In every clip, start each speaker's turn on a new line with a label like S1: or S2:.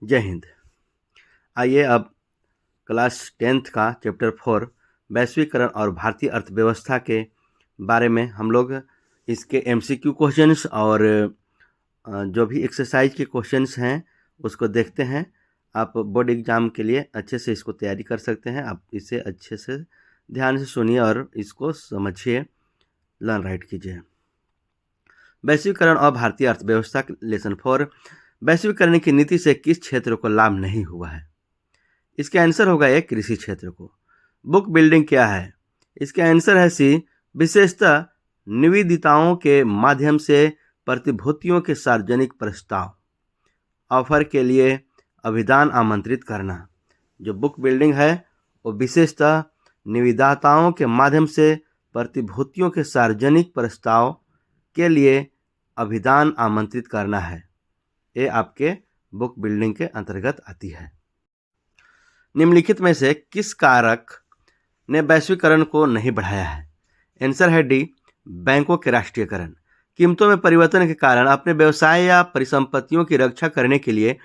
S1: जय हिंद। आइए अब क्लास 10th का चैप्टर 4 वैश्वीकरण और भारतीय अर्थव्यवस्था के बारे में हम लोग इसके एमसीक्यू क्वेश्चंस और जो भी एक्सरसाइज के क्वेश्चंस हैं उसको देखते हैं। आप बोर्ड एग्ज़ाम के लिए अच्छे से इसको तैयारी कर सकते हैं। आप इसे अच्छे से ध्यान से सुनिए और इसको समझिए, लर्न राइट कीजिए। वैश्वीकरण और भारतीय अर्थव्यवस्था लेसन 4, वैश्वीकरण की नीति से किस क्षेत्र को लाभ नहीं हुआ है? इसका आंसर होगा ए, कृषि क्षेत्र को। बुक बिल्डिंग क्या है? इसका आंसर है सी, विशेषतः निवेदिताओं के माध्यम से प्रतिभूतियों के सार्वजनिक प्रस्ताव ऑफर के लिए अभिदान आमंत्रित करना। जो बुक बिल्डिंग है वो विशेषतः निवेदताओं के माध्यम से प्रतिभूतियों के सार्वजनिक प्रस्ताव के लिए अभिदान आमंत्रित करना है। ये आपके बुक बिल्डिंग के अंतर्गत आती है। निम्नलिखित में से किस कारक ने वैश्वीकरण को नहीं बढ़ाया है? आंसर है डी, बैंकों के राष्ट्रीयकरण। कीमतों में परिवर्तन के कारण अपने व्यवसाय या परिसंपत्तियों की रक्षा करने के लिए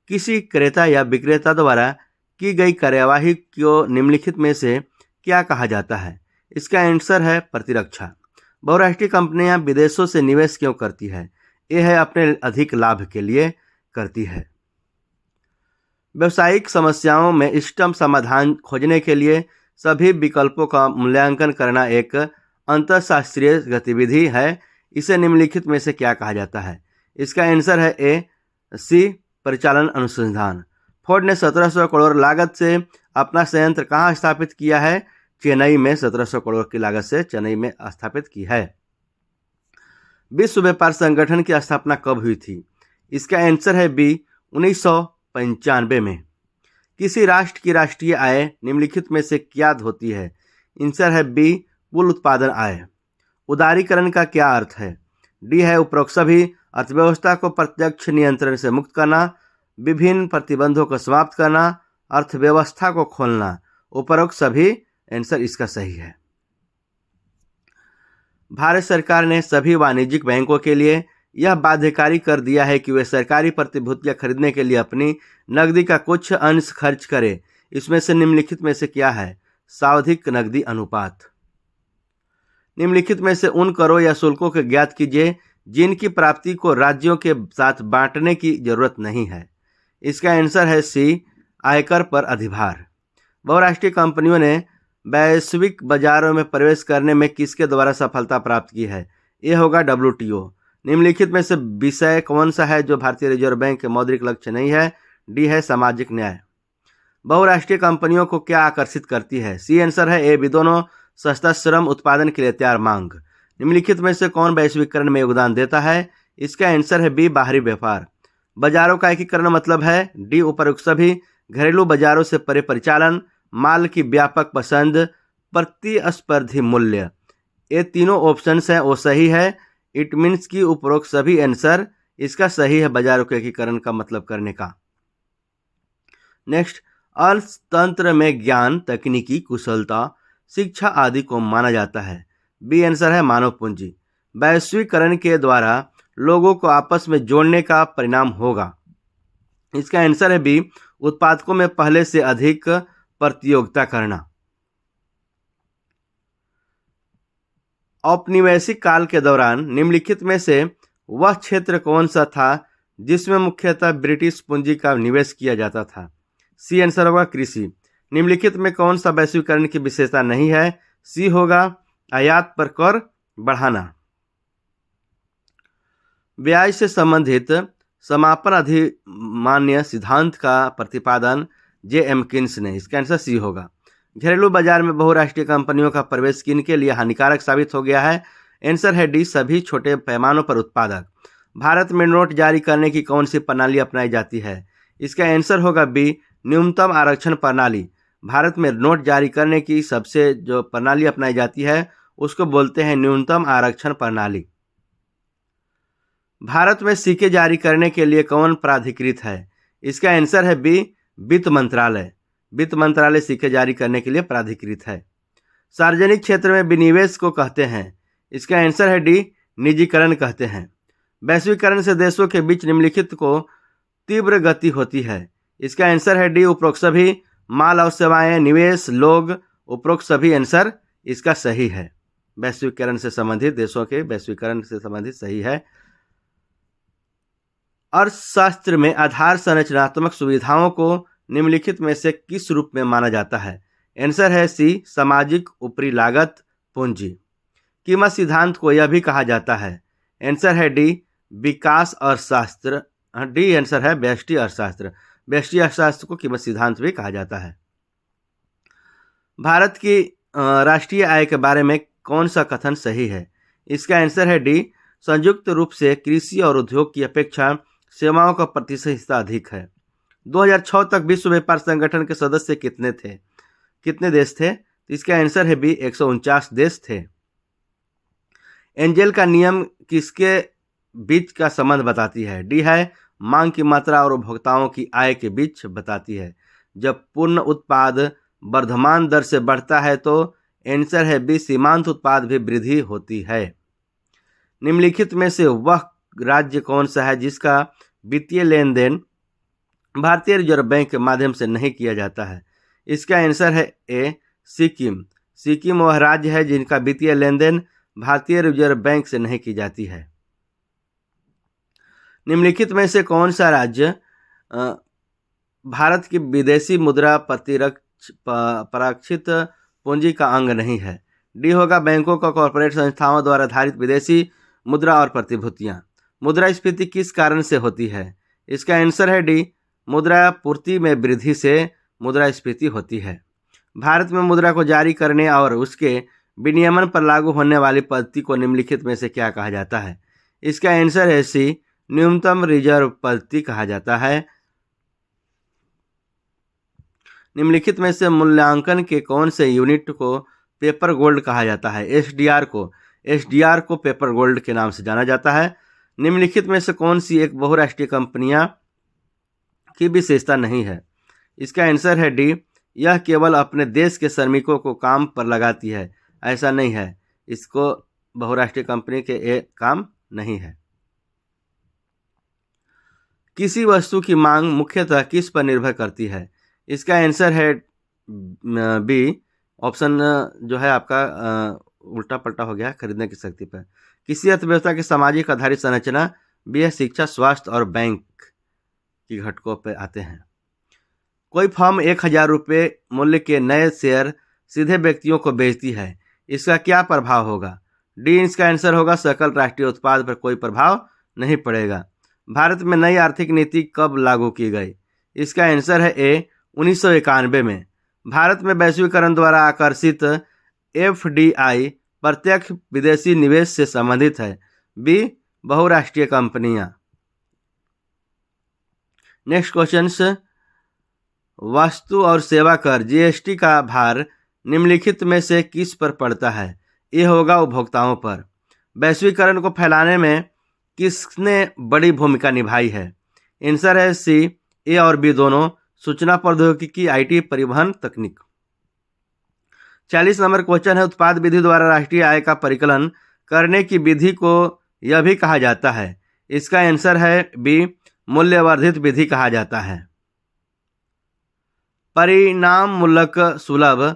S1: किसी क्रेता या विक्रेता द्वारा की गई कार्यवाही को निम्नलिखित में से क्या कहा जाता है? इसका आंसर है प्रतिरक्षा। बहुराष्ट्रीय कंपनियां विदेशों से निवेश क्यों करती है? यह है अपने अधिक लाभ के लिए करती है। व्यावसायिक समस्याओं में इष्टतम समाधान खोजने के लिए सभी विकल्पों का मूल्यांकन करना एक अंतरशास्त्रीय गतिविधि है। इसे निम्नलिखित में से क्या कहा जाता है? इसका आंसर है ए, सी, परिचालन अनुसंधान। फोर्ड ने 1700 करोड़ लागत से अपना संयंत्र कहाँ स्थापित किया है? चेन्नई में 1700 करोड़ की लागत से चेन्नई में स्थापित की है। विश्व व्यापार संगठन की स्थापना कब हुई थी? इसका आंसर है बी, 1995 में। किसी राष्ट्र की राष्ट्रीय आय निम्नलिखित में से क्या होती है? आंसर है बी, कुल उत्पादन आय। उदारीकरण का क्या अर्थ है? डी है उपरोक्त सभी। अर्थव्यवस्था को प्रत्यक्ष नियंत्रण से मुक्त करना, विभिन्न प्रतिबंधों को समाप्त करना, अर्थव्यवस्था को खोलना। उपरोक्त सभी, आंसर इसका सही है। भारत सरकार ने सभी वाणिज्यिक बैंकों के लिए यह बाध्यकारी कर दिया है कि वे सरकारी प्रतिभूतियां खरीदने के लिए अपनी नकदी का कुछ अंश खर्च करें। इसमें से निम्नलिखित में से क्या है? सावधिक नकदी अनुपात। निम्नलिखित में से उन करों या शुल्कों को ज्ञात कीजिए जिनकी प्राप्ति को राज्यों के साथ बांटने की जरूरत नहीं है। इसका आंसर है सी, आयकर पर अधिभार। बहुराष्ट्रीय कंपनियों ने वैश्विक बाजारों में प्रवेश करने में किसके द्वारा सफलता प्राप्त की है? यह होगा WTO। निम्नलिखित में से विषय कौन सा है जो भारतीय रिजर्व बैंक के मौद्रिक लक्ष्य नहीं है? डी है सामाजिक न्याय। बहुराष्ट्रीय कंपनियों को क्या आकर्षित करती है? सी आंसर है ए, विदोनों सस्ता श्रम उत्पादन के लिए तैयार मांग। निम्नलिखित में से कौन वैश्वीकरण में योगदान देता है? इसका आंसर है बी, बाहरी व्यापार। बाजारों का एकीकरण मतलब है डी, उपरोक्त सभी। घरेलू बाजारों से परे परिचालन, माल की व्यापक पसंद, प्रतिस्पर्धी मूल्य। ये तीनों ऑप्शंस हैं वो सही है। इट मीन्स की उपरोक्त सभी आंसर इसका सही है बाजारों के एकीकरण का मतलब करने का। नेक्स्ट, अर्थतंत्र में ज्ञान, तकनीकी कुशलता, शिक्षा आदि को माना जाता है। बी आंसर है मानव पूंजी। वैश्वीकरण के द्वारा लोगों को आपस में जोड़ने का परिणाम होगा। इसका आंसर है बी, उत्पादकों में पहले से अधिक प्रतियोगिता करना। औपनिवेशिक काल के दौरान निम्नलिखित में से वह क्षेत्र कौन सा था जिसमें मुख्यतः ब्रिटिश पूंजी का निवेश किया जाता था? सी आंसर होगा कृषि। निम्नलिखित में कौन सा वैश्वीकरण की विशेषता नहीं है? सी होगा आयात पर कर बढ़ाना। ब्याज से संबंधित समापन अधिमान्य सिद्धांत का प्रतिपादन J.M. किन्स ने। इसका आंसर सी होगा। घरेलू बाजार में बहुराष्ट्रीय कंपनियों का प्रवेश किनके लिए हानिकारक साबित हो गया है? आंसर है डी, सभी छोटे पैमानों पर उत्पादक। भारत में नोट जारी करने की कौन सी प्रणाली अपनाई जाती है? इसका आंसर होगा बी, न्यूनतम आरक्षण प्रणाली। भारत में नोट जारी करने की सबसे जो प्रणाली अपनाई जाती है उसको बोलते हैं न्यूनतम आरक्षण प्रणाली। भारत में सिक्के जारी करने के लिए कौन प्राधिकृत है? इसका आंसर है बी, वित्त मंत्रालय। वित्त मंत्रालय सिक्के जारी करने के लिए प्राधिकृत है। सार्वजनिक क्षेत्र में विनिवेश को कहते हैं। इसका आंसर है डी, निजीकरण कहते हैं। वैश्वीकरण से देशों के बीच निम्नलिखित को तीव्र गति होती है। इसका आंसर है डी, उपरोक्त सभी। माल और सेवाएं, निवेश, लोग, उपरोक्त सभी आंसर इसका सही है। वैश्वीकरण से संबंधित, देशों के वैश्वीकरण से संबंधित सही है। अर्थशास्त्र में आधार संरचनात्मक सुविधाओं को निम्नलिखित में से किस रूप में माना जाता है? आंसर है सी, सामाजिक ऊपरी लागत पूंजी। कीमत सिद्धांत को यह भी कहा जाता है। आंसर है डी, विकास अर्थशास्त्र। डी आंसर है व्यष्टि अर्थशास्त्र। व्यष्टि अर्थशास्त्र को कीमत सिद्धांत भी कहा जाता है। भारत की राष्ट्रीय आय के बारे में कौन सा कथन सही है? इसका आंसर है डी, संयुक्त रूप से कृषि और उद्योग की अपेक्षा सेवाओं का प्रतिशत हिस्सा अधिक है। 2006 तक विश्व व्यापार संगठन के सदस्य कितने देश थे? इसका आंसर है बी, 149 देश थे। एंजेल का नियम किसके बीच का संबंध बताती है? डी है, मांग की मात्रा और उपभोक्ताओं की आय के बीच बताती है। जब पूर्ण उत्पाद वर्धमान दर से बढ़ता है तो आंसर है बी, सीमांत उत्पाद भी वृद्धि होती है। निम्नलिखित में से वह राज्य कौन सा है जिसका वित्तीय लेन देन भारतीय रिजर्व बैंक के माध्यम से नहीं किया जाता है? इसका आंसर है ए, सिक्किम। सिक्किम वह राज्य है जिनका वित्तीय लेन देन भारतीय रिजर्व बैंक से नहीं की जाती है। निम्नलिखित में से कौन सा राज्य भारत की विदेशी मुद्रा पराक्षित पूंजी का अंग नहीं है? डी होगा, बैंकों का कॉर्पोरेट संस्थाओं द्वारा धारित विदेशी मुद्रा और प्रतिभूतियां। मुद्रास्फीति किस कारण से होती है? इसका आंसर है डी, मुद्रा पूर्ति में वृद्धि से मुद्रास्फीति होती है। भारत में मुद्रा को जारी करने और उसके विनियमन पर लागू होने वाली पद्धति को निम्नलिखित में से क्या कहा जाता है? इसका आंसर है सी, न्यूनतम रिजर्व पद्धति कहा जाता है। निम्नलिखित में से मूल्यांकन के कौन से यूनिट को पेपर गोल्ड कहा जाता है? एसडीआर को पेपर गोल्ड के नाम से जाना जाता है। निम्नलिखित में से कौन सी एक बहुराष्ट्रीय कंपनियां की विशेषता नहीं है? इसका आंसर है डी, यह केवल अपने देश के श्रमिकों को काम पर लगाती है। ऐसा नहीं है, इसको बहुराष्ट्रीय कंपनी के काम नहीं है। किसी वस्तु की मांग मुख्यतः किस पर निर्भर करती है? इसका आंसर है बी, ऑप्शन जो है आपका उल्टा पलटा हो गया, खरीदने की शक्ति पर। किसी अर्थव्यवस्था की सामाजिक आधारित संरचना, बी है शिक्षा, स्वास्थ्य और बैंक की घटकों पर आते हैं। कोई फर्म 1000 रुपये मूल्य के नए शेयर सीधे व्यक्तियों को बेचती है, इसका क्या प्रभाव होगा? डी इसका आंसर होगा, सकल राष्ट्रीय उत्पाद पर कोई प्रभाव नहीं पड़ेगा। भारत में नई आर्थिक नीति कब लागू की गई? इसका आंसर है ए, 1991 में। भारत में वैश्वीकरण द्वारा आकर्षित एफडीआई प्रत्यक्ष विदेशी निवेश से संबंधित है। बी, बहुराष्ट्रीय कंपनियां। नेक्स्ट क्वेश्चन, वस्तु और सेवा कर जीएसटी का भार निम्नलिखित में से किस पर पड़ता है? ये होगा उपभोक्ताओं पर। वैश्वीकरण को फैलाने में किसने बड़ी भूमिका निभाई है? आंसर है सी, ए और बी दोनों, सूचना प्रौद्योगिकी, आईटी, परिवहन, तकनीक। 40 नंबर क्वेश्चन है, उत्पाद विधि द्वारा राष्ट्रीय आय का परिकलन करने की विधि को यह भी कहा जाता है। इसका आंसर है बी, मूल्यवर्धित विधि कहा जाता है। परिणाम मूलक सुलभ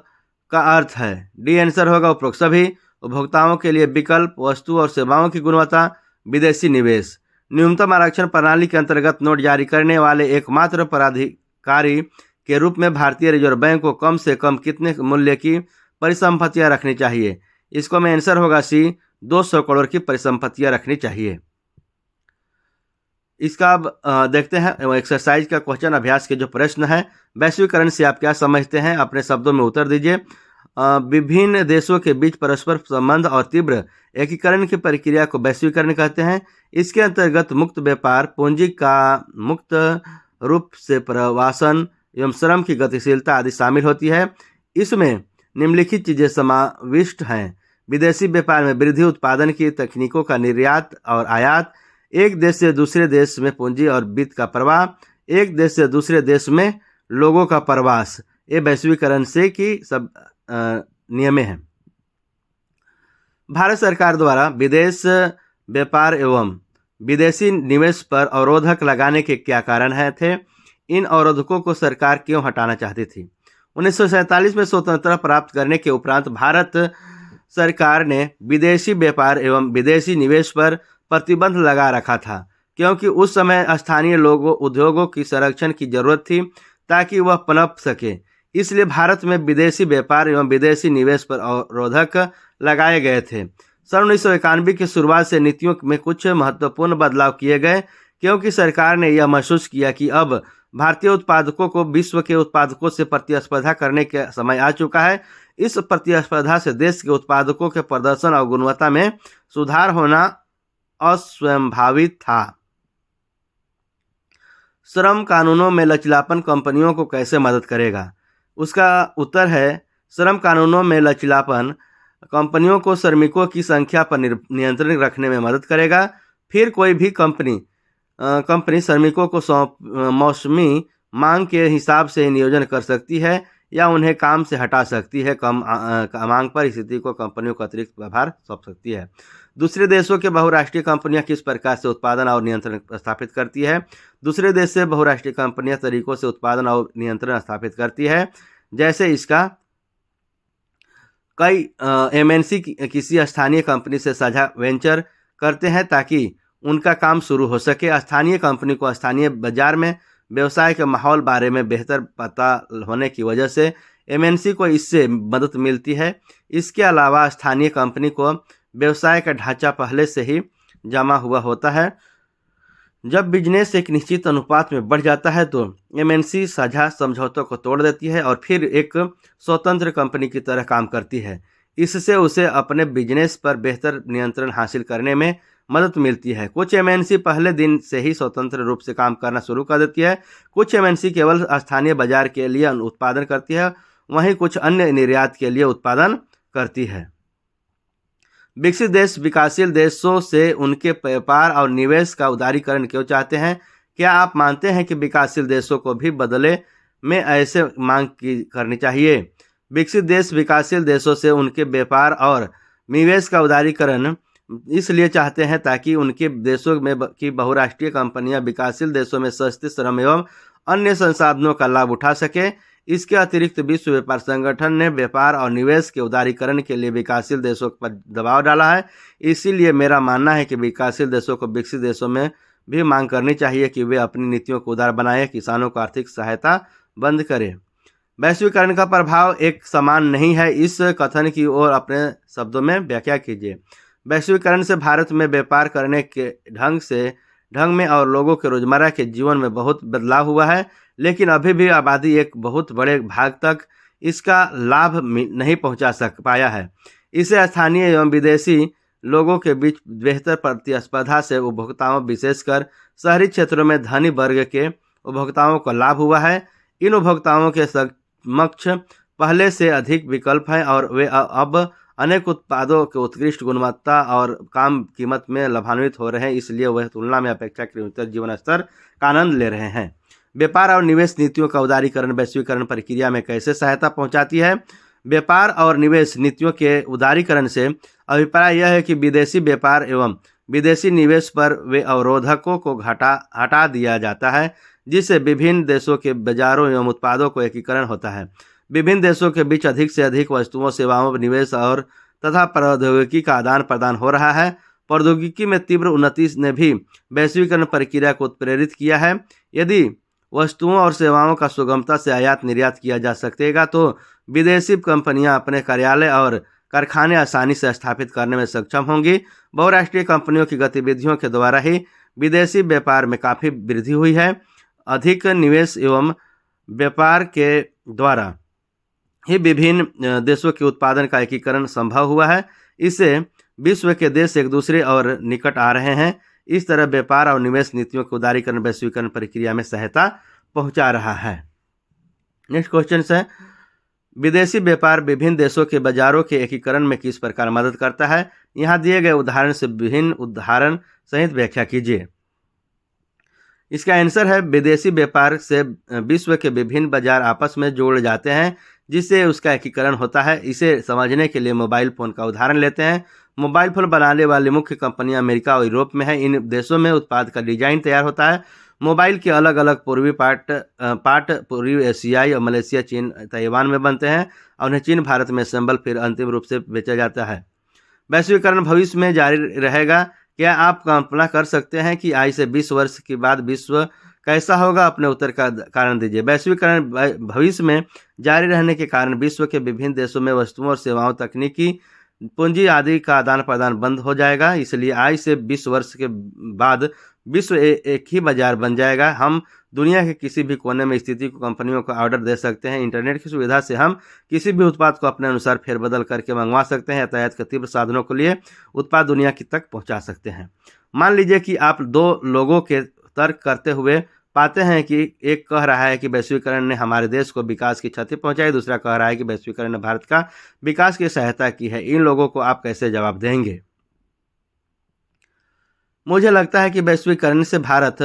S1: का अर्थ है? डी आंसर होगा, उपरोक्त सभी। उपभोक्ताओं के लिए विकल्प, वस्तु और सेवाओं की गुणवत्ता, विदेशी निवेश। न्यूनतम आरक्षण प्रणाली के अंतर्गत नोट जारी करने वाले एकमात्र प्राधिकारी के रूप में भारतीय रिजर्व बैंक को कम से कम कितने मूल्य की परिसंपत्तियां रखनी चाहिए? इसको में आंसर होगा सी, 200 करोड़ की परिसंपत्तियां रखनी चाहिए। इसका अब देखते हैं एक्सरसाइज का क्वेश्चन, अभ्यास के जो प्रश्न है। वैश्वीकरण से आप क्या समझते हैं? अपने शब्दों में उत्तर दीजिए। विभिन्न देशों के बीच परस्पर संबंध और तीव्र एकीकरण की प्रक्रिया को वैश्वीकरण कहते हैं। इसके अंतर्गत मुक्त व्यापार, पूंजी का मुक्त रूप से प्रवासन एवं श्रम की गतिशीलता आदि शामिल होती है। इसमें निम्नलिखित चीजें समाविष्ट हैं: विदेशी व्यापार में वृद्धि, उत्पादन की तकनीकों का निर्यात और आयात, एक देश से दूसरे देश में पूंजी और वित्त का प्रवाह, एक देश से दूसरे देश में लोगों का प्रवास। ये वैश्वीकरण से की सब नियम हैं। भारत सरकार द्वारा विदेश व्यापार एवं विदेशी निवेश पर अवरोधक लगाने के क्या कारण थे? इन अवरोधकों को सरकार क्यों हटाना चाहती थी? 1947 में स्वतंत्रता प्राप्त करने के उपरांत भारत सरकार ने विदेशी व्यापार एवं विदेशी निवेश पर प्रतिबंध लगा रखा था, क्योंकि उस समय स्थानीय लोगों उद्योगों की संरक्षण की जरूरत थी ताकि वह पनप सके। इसलिए भारत में विदेशी व्यापार एवं विदेशी निवेश पर अवरोधक लगाए गए थे। सन 1991 की शुरुआत से नीतियों में कुछ महत्वपूर्ण बदलाव किए गए, क्योंकि सरकार ने यह महसूस किया कि अब भारतीय उत्पादकों को विश्व के उत्पादकों से प्रतिस्पर्धा करने का समय आ चुका है। इस प्रतिस्पर्धा से देश के उत्पादकों के प्रदर्शन और गुणवत्ता में सुधार होना अस्वाभाविक था। श्रम कानूनों में लचीलापन कंपनियों को कैसे मदद करेगा? उसका उत्तर है, श्रम कानूनों में लचीलापन कंपनियों को श्रमिकों की संख्या पर नियंत्रण रखने में मदद करेगा। फिर कोई भी कंपनी श्रमिकों को मौसमी मांग के हिसाब से नियोजन कर सकती है या उन्हें काम से हटा सकती है। कम मांग पर स्थिति को कंपनियों को अतिरिक्त प्रभार सौंप सकती है। दूसरे देशों के बहुराष्ट्रीय कंपनियां किस प्रकार से उत्पादन और नियंत्रण स्थापित करती है? दूसरे देश से बहुराष्ट्रीय कंपनियां तरीकों से उत्पादन और नियंत्रण स्थापित करती है। जैसे इसका कई एमएनसी किसी स्थानीय कंपनी से साझा वेंचर करते हैं ताकि उनका काम शुरू हो सके। स्थानीय कंपनी को स्थानीय बाजार में व्यवसाय के माहौल बारे में बेहतर पता होने की वजह से एमएनसी को इससे मदद मिलती है। इसके अलावा स्थानीय कंपनी को व्यवसाय का ढांचा पहले से ही जमा हुआ होता है। जब बिजनेस एक निश्चित अनुपात में बढ़ जाता है तो एमएनसी साझा समझौतों को तोड़ देती है और फिर एक स्वतंत्र कंपनी की तरह काम करती है। इससे उसे अपने बिजनेस पर बेहतर नियंत्रण हासिल करने में मदद मिलती है। कुछ एमएनसी पहले दिन से ही स्वतंत्र रूप से काम करना शुरू कर देती है। कुछ एमएनसी केवल स्थानीय बाजार के लिए उत्पादन करती है, वहीं कुछ अन्य निर्यात के लिए उत्पादन करती है। विकसित देश विकासशील देशों से उनके व्यापार और निवेश का उदारीकरण क्यों चाहते हैं? क्या आप मानते हैं कि विकासशील देशों को भी बदले में ऐसे मांग करनी चाहिए? विकसित देश विकासशील देशों से उनके व्यापार और निवेश का उदारीकरण इसलिए चाहते हैं ताकि उनके देशों में की बहुराष्ट्रीय कंपनियां विकासशील देशों में सस्ते श्रम एवं अन्य संसाधनों का लाभ उठा सके। इसके अतिरिक्त विश्व व्यापार संगठन ने व्यापार और निवेश के उदारीकरण के लिए विकासशील देशों पर दबाव डाला है। इसीलिए मेरा मानना है कि विकासशील देशों को विकसित देशों में भी मांग करनी चाहिए कि वे अपनी नीतियों को उदार बनाएं, किसानों को आर्थिक सहायता बंद करें। वैश्वीकरण का प्रभाव एक समान नहीं है, इस कथन की ओर अपने शब्दों में व्याख्या कीजिए। वैश्वीकरण से भारत में व्यापार करने के ढंग में और लोगों के रोजमर्रा के जीवन में बहुत बदलाव हुआ है, लेकिन अभी भी आबादी एक बहुत बड़े भाग तक इसका लाभ नहीं पहुंचा पाया है। इसे स्थानीय एवं विदेशी लोगों के बीच बेहतर प्रतिस्पर्धा से उपभोक्ताओं, विशेषकर शहरी क्षेत्रों में धनी वर्ग के उपभोक्ताओं को लाभ हुआ है। इन उपभोक्ताओं के समक्ष पहले से अधिक विकल्प हैं और वे अब अनेक उत्पादों के उत्कृष्ट गुणवत्ता और कम कीमत में लाभान्वित हो रहे हैं। इसलिए वह तुलना में अपेक्षाकृत उच्च जीवन स्तर का आनंद ले रहे हैं। व्यापार और निवेश नीतियों का उदारीकरण वैश्वीकरण प्रक्रिया में कैसे सहायता पहुंचाती है? व्यापार और निवेश नीतियों के उदारीकरण से अभिप्राय यह है कि विदेशी व्यापार एवं विदेशी निवेश पर वे अवरोधकों को हटा दिया जाता है, जिससे विभिन्न देशों के बाजारों एवं उत्पादों को एकीकरण होता है। विभिन्न देशों के बीच अधिक से अधिक वस्तुओं, सेवाओं, निवेश और तथा प्रौद्योगिकी का आदान प्रदान हो रहा है। प्रौद्योगिकी में तीव्र उन्नति ने भी वैश्वीकरण प्रक्रिया को प्रेरित किया है। यदि वस्तुओं और सेवाओं का सुगमता से आयात निर्यात किया जा सकेगा तो विदेशी कंपनियां अपने कार्यालय और कारखाने आसानी से स्थापित करने में सक्षम होंगी। बहुराष्ट्रीय कंपनियों की गतिविधियों के द्वारा ही विदेशी व्यापार में काफ़ी वृद्धि हुई है। अधिक निवेश एवं व्यापार के द्वारा ही विभिन्न देशों के उत्पादन का एकीकरण संभव हुआ है। इससे विश्व के देश एक दूसरे और निकट आ रहे हैं। इस तरह व्यापार और निवेश नीतियों के उदारीकरण वैश्वीकरण प्रक्रिया में सहायता पहुंचा रहा है। नेक्स्ट क्वेश्चन है, विदेशी व्यापार विभिन्न देशों के बाजारों के एकीकरण में किस प्रकार मदद करता है? यहाँ दिए गए उदाहरण से विभिन्न उदाहरण सहित व्याख्या कीजिए। इसका आंसर है विदेशी व्यापार से विश्व के विभिन्न बाजार आपस में जोड़ जाते हैं, जिससे उसका एकीकरण होता है। इसे समझने के लिए मोबाइल फ़ोन का उदाहरण लेते हैं। मोबाइल फ़ोन बनाने वाली मुख्य कंपनियां अमेरिका और यूरोप में हैं। इन देशों में उत्पाद का डिजाइन तैयार होता है। मोबाइल के अलग अलग पूर्वी पार्ट पूर्वी एशियाई और मलेशिया, चीन, ताइवान में बनते हैं और उन्हें चीन, भारत में असेंबल फिर अंतिम रूप से बेचा जाता है। वैश्वीकरण भविष्य में जारी रहेगा। क्या आप कल्पना कर सकते हैं कि आज से 20 वर्ष के बाद विश्व कैसा होगा? अपने उत्तर का कारण दीजिए। वैश्वीकरण भविष्य में जारी रहने के कारण विश्व के विभिन्न देशों में वस्तुओं और सेवाओं, तकनीकी, पूंजी आदि का आदान प्रदान बंद हो जाएगा। इसलिए आज से 20 वर्ष के बाद विश्व एक ही बाजार बन जाएगा। हम दुनिया के किसी भी कोने में स्थिति को कंपनियों को ऑर्डर दे सकते हैं। इंटरनेट की सुविधा से हम किसी भी उत्पाद को अपने अनुसार फेरबदल करके मंगवा सकते हैं। यातायात के तीव्र साधनों के लिए उत्पाद दुनिया की तक पहुंचा सकते हैं। मान लीजिए कि आप दो लोगों के तर्क करते हुए पाते हैं कि एक कह रहा है कि वैश्वीकरण ने हमारे देश को विकास की क्षति पहुंचाई, दूसरा कह रहा है कि वैश्वीकरण ने भारत का विकास की सहायता की है। इन लोगों को आप कैसे जवाब देंगे? मुझे लगता है कि वैश्वीकरण से भारत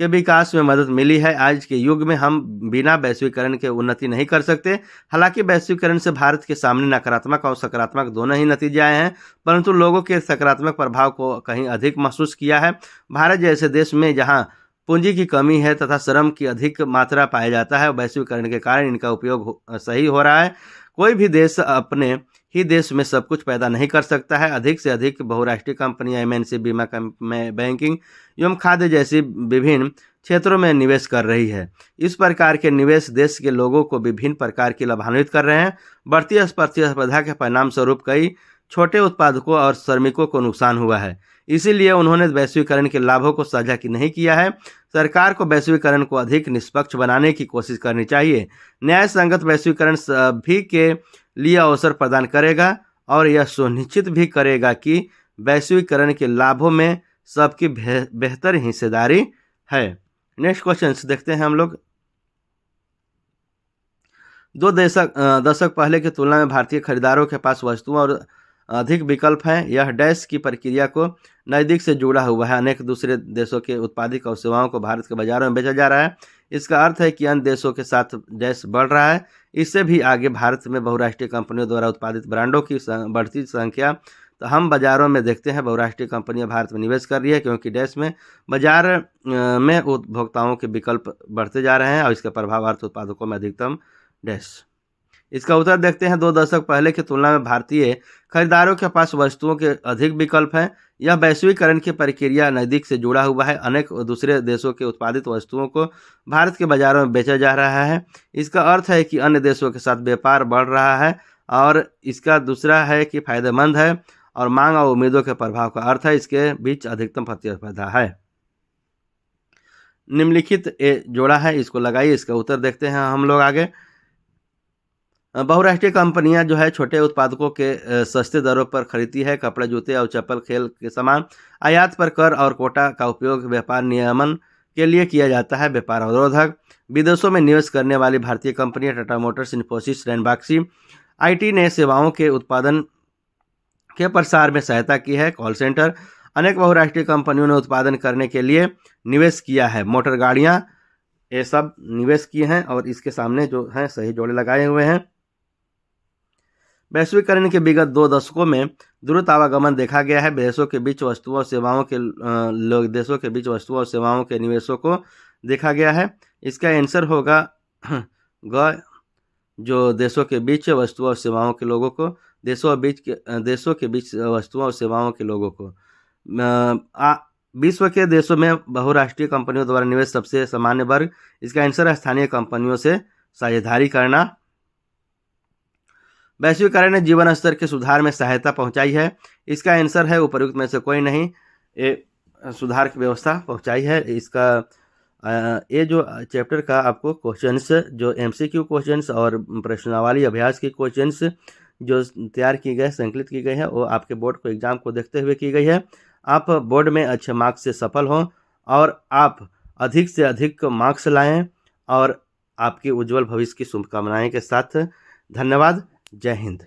S1: के विकास में मदद मिली है। आज के युग में हम बिना वैश्वीकरण के उन्नति नहीं कर सकते। हालांकि वैश्वीकरण से भारत के सामने नकारात्मक और सकारात्मक दोनों ही नतीजे आए हैं, परंतु लोगों के सकारात्मक प्रभाव को कहीं अधिक महसूस किया है। भारत जैसे देश में जहां पूंजी की कमी है तथा श्रम की अधिक मात्रा पाया जाता है, वैश्वीकरण के कारण इनका उपयोग सही हो रहा है। कोई भी देश अपने ही देश में सब कुछ पैदा नहीं कर सकता है। अधिक से अधिक बहुराष्ट्रीय कंपनियां एमएनसी, बीमा, बैंकिंग एवं खाद्य जैसी विभिन्न क्षेत्रों में निवेश कर रही है। इस प्रकार के निवेश देश के लोगों को विभिन्न प्रकार की लाभान्वित कर रहे हैं। बढ़ती प्रतिस्पर्धा के परिणाम स्वरूप कई छोटे उत्पादकों और श्रमिकों को नुकसान हुआ है। इसीलिए उन्होंने वैश्वीकरण के लाभों को साझा नहीं किया है। सरकार को वैश्वीकरण को अधिक निष्पक्ष बनाने की कोशिश करनी चाहिए। न्याय संगत वैश्वीकरण सभी के लिए अवसर प्रदान करेगा और यह सुनिश्चित भी करेगा कि वैश्वीकरण के लाभों में सबकी बेहतर हिस्सेदारी है। नेक्स्ट क्वेश्चन देखते हैं हम लोग। 2 दशक पहले की तुलना में भारतीय खरीदारों के पास वस्तुओं और अधिक विकल्प हैं। यह डैश की प्रक्रिया को नज़दीक से जुड़ा हुआ है। अनेक दूसरे देशों के उत्पादित और सेवाओं को भारत के बाजारों में बेचा जा रहा है। इसका अर्थ है कि अन्य देशों के साथ डैश बढ़ रहा है। इससे भी आगे भारत में बहुराष्ट्रीय कंपनियों द्वारा उत्पादित ब्रांडों की बढ़ती संख्या, तो हम बाज़ारों में देखते हैं बहुराष्ट्रीय कंपनियां भारत में निवेश कर रही है, क्योंकि डैश में बाजार में उपभोक्ताओं के विकल्प बढ़ते जा रहे हैं और इसका प्रभाव अर्थ उत्पादकों में अधिकतम डैश। इसका उत्तर देखते हैं। 2 दशक पहले की तुलना में भारतीय खरीदारों के पास वस्तुओं के अधिक विकल्प हैं। यह वैश्वीकरण की प्रक्रिया नज़दीक से जुड़ा हुआ है। अनेक दूसरे देशों के उत्पादित वस्तुओं को भारत के बाजारों में बेचा जा रहा है। इसका अर्थ है कि अन्य देशों के साथ व्यापार बढ़ रहा है और इसका दूसरा है कि फायदेमंद है और मांग और उम्मीदों के प्रभाव का अर्थ है इसके बीच अधिकतम प्रतिस्पर्धा है। निम्नलिखित जोड़ा है, इसको लगाइए। इसका उत्तर देखते हैं हम लोग आगे। बहुराष्ट्रीय कंपनियां जो है छोटे उत्पादकों के सस्ते दरों पर खरीदती है। कपड़े, जूते और चप्पल, खेल के सामान आयात पर कर और कोटा का उपयोग व्यापार नियमन के लिए किया जाता है। व्यापार अवरोधक विदेशों में निवेश करने वाली भारतीय कंपनियां टाटा मोटर्स, इन्फोसिस, रैनबॉक्सी आईटी ने सेवाओं के उत्पादन के प्रसार में सहायता की है। कॉल सेंटर अनेक बहुराष्ट्रीय कंपनियों ने उत्पादन करने के लिए निवेश किया है। मोटर गाड़ियाँ ये सब निवेश किए हैं और इसके सामने जो है सही जोड़े लगाए हुए हैं। वैश्वीकरण के विगत 2 दशकों में द्रुत आवागमन देखा गया है। देशों के बीच वस्तुओं और सेवाओं के निवेशों को देखा गया है। इसका आंसर होगा ग, जो देशों के बीच वस्तुओं और सेवाओं के लोगों को, देशों के बीच वस्तुओं और सेवाओं के लोगों को। विश्व के देशों में बहुराष्ट्रीय कंपनियों द्वारा निवेश सबसे सामान्य वर्ग। इसका आंसर है स्थानीय कंपनियों से साझेदारी करना। वैश्वीकरण ने जीवन स्तर के सुधार में सहायता पहुंचाई है। इसका आंसर है उपर्युक्त में से कोई नहीं। सुधार की व्यवस्था पहुंचाई है। इसका ये जो चैप्टर का आपको क्वेश्चंस, जो एमसीक्यू क्वेश्चंस और प्रश्नावली अभ्यास के क्वेश्चंस जो तैयार की गए, संकलित की गई है, वो आपके बोर्ड को एग्जाम को देखते हुए की गई है। आप बोर्ड में अच्छे मार्क्स से सफल हों और आप अधिक से अधिक मार्क्स लाएं और आपके उज्जवल भविष्य की शुभकामनाएं के साथ धन्यवाद। जय हिंद।